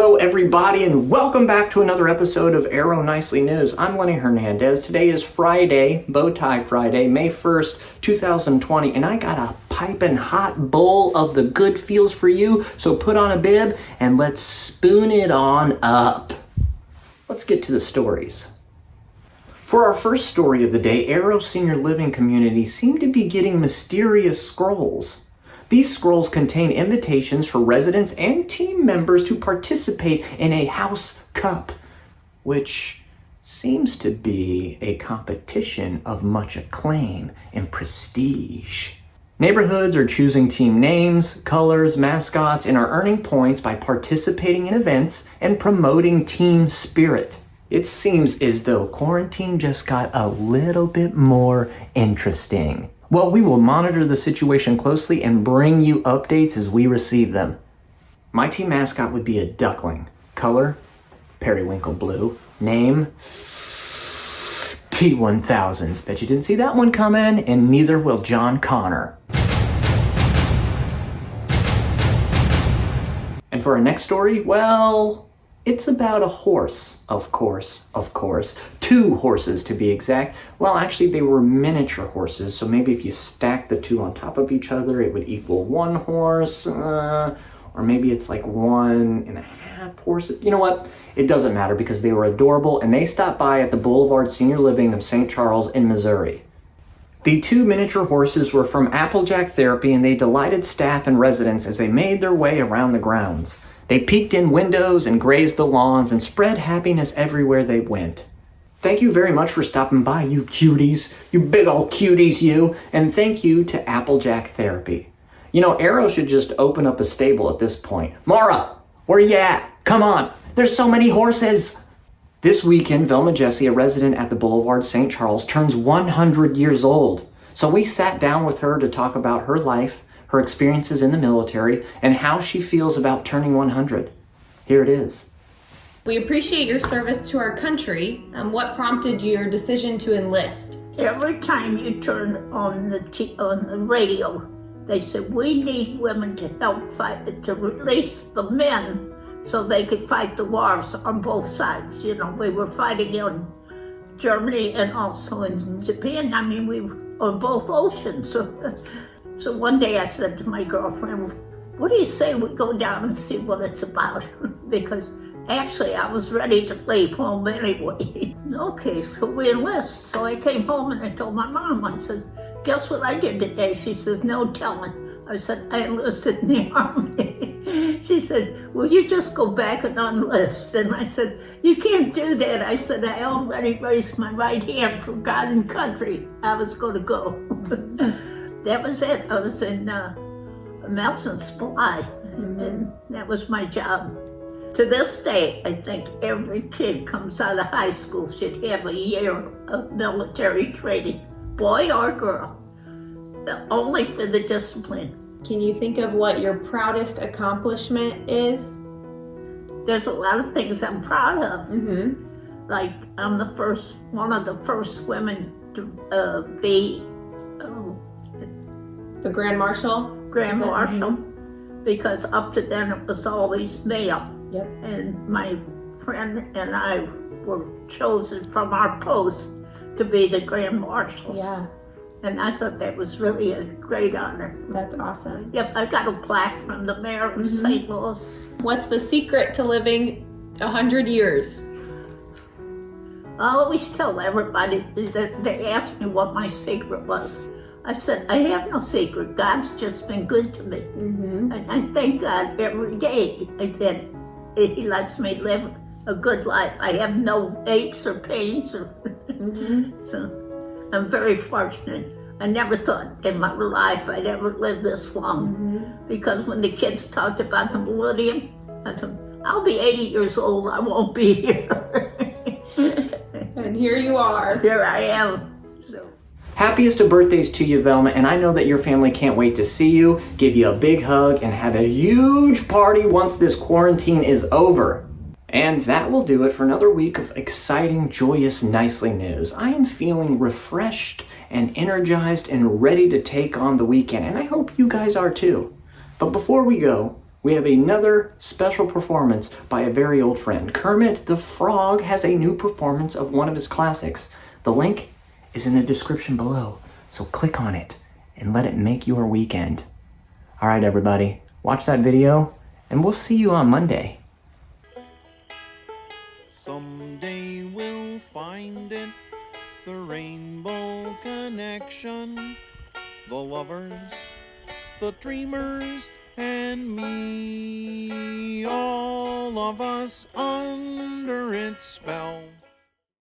Hello everybody and welcome back to another episode of Arrow Nicely News. I'm Lenny Hernandez. Today is Friday, Bowtie Friday, May 1st, 2020, and I got a piping hot bowl of the good feels for you, so put on a bib and let's spoon it on up. Let's get to the stories. For our first story of the day, Arrow Senior Living Community seemed to be getting mysterious scrolls. These scrolls contain invitations for residents and team members to participate in a house cup, which seems to be a competition of much acclaim and prestige. Neighborhoods are choosing team names, colors, mascots, and are earning points by participating in events and promoting team spirit. It seems as though quarantine just got a little bit more interesting. Well, we will monitor the situation closely and bring you updates as we receive them. My team mascot would be a duckling. Color, periwinkle blue. Name, T1000s. Bet you didn't see that one coming, and neither will John Connor. And for our next story, well, it's about a horse, of course. 2 horses to be exact. Well, actually they were miniature horses, so maybe if you stack the 2 on top of each other, it would equal 1 horse, or maybe it's like 1.5 horses. You know what? It doesn't matter because they were adorable and they stopped by at the Boulevard Senior Living of St. Charles in Missouri. The 2 miniature horses were from Applejack Therapy and they delighted staff and residents as they made their way around the grounds. They peeked in windows and grazed the lawns and spread happiness everywhere they went. Thank you very much for stopping by, you cuties. You big old cuties, you. And thank you to Applejack Therapy. You know, Arrow should just open up a stable at this point. Mara, where you at? Come on. There's so many horses. This weekend, Velma Jesse, a resident at the Boulevard St. Charles, turns 100 years old. So we sat down with her to talk about her life, her experiences in the military, and how she feels about turning 100. Here it is. We appreciate your service to our country. What prompted your decision to enlist? Every time you turn on the radio, they said, we need women to help fight, to release the men so they could fight the wars on both sides. You know, we were fighting in Germany and also in Japan. I mean, we were on both oceans. So one day I said to my girlfriend, what do you say we go down and see what it's about? Because actually I was ready to leave home anyway. Okay, so we enlist. So I came home and I told my mom, I said, guess what I did today? She says, no telling. I said, I enlisted in the Army. She said, will you just go back and enlist? And I said, you can't do that. I said, I already raised my right hand for God and country. I was going to go. That was it. I was in Melson Supply, and that was my job. To this day, I think every kid comes out of high school should have a year of military training, boy or girl, only for the discipline. Can you think of what your proudest accomplishment is? There's a lot of things I'm proud of. Like I'm one of the first women to be the Grand Marshal? Grand Marshal, because up to then it was always male. Yep. And my friend and I were chosen from our post to be the Grand Marshals. Yeah. And I thought that was really a great honor. That's awesome. Yep, I got a plaque from the mayor of St. Louis. What's the secret to living 100 years? I always tell everybody that they ask me what my secret was. I said, I have no secret. God's just been good to me. And I thank God every day that He lets me live a good life. I have no aches or pains. So I'm very fortunate. I never thought in my life I'd ever live this long. Because when the kids talked about the millennium, I thought, I'll be 80 years old, I won't be here. And here you are. Here I am. Happiest of birthdays to you, Velma, and I know that your family can't wait to see you, give you a big hug, and have a huge party once this quarantine is over. And that will do it for another week of exciting, joyous, nicely news. I am feeling refreshed and energized and ready to take on the weekend, and I hope you guys are too. But before we go, we have another special performance by a very old friend. Kermit the Frog has a new performance of one of his classics. The link is in the description below, so click on it and let it make your weekend. All right, everybody, watch that video, and we'll see you on Monday. Someday we'll find it, the rainbow connection, the lovers, the dreamers, and me, all of us under its spell.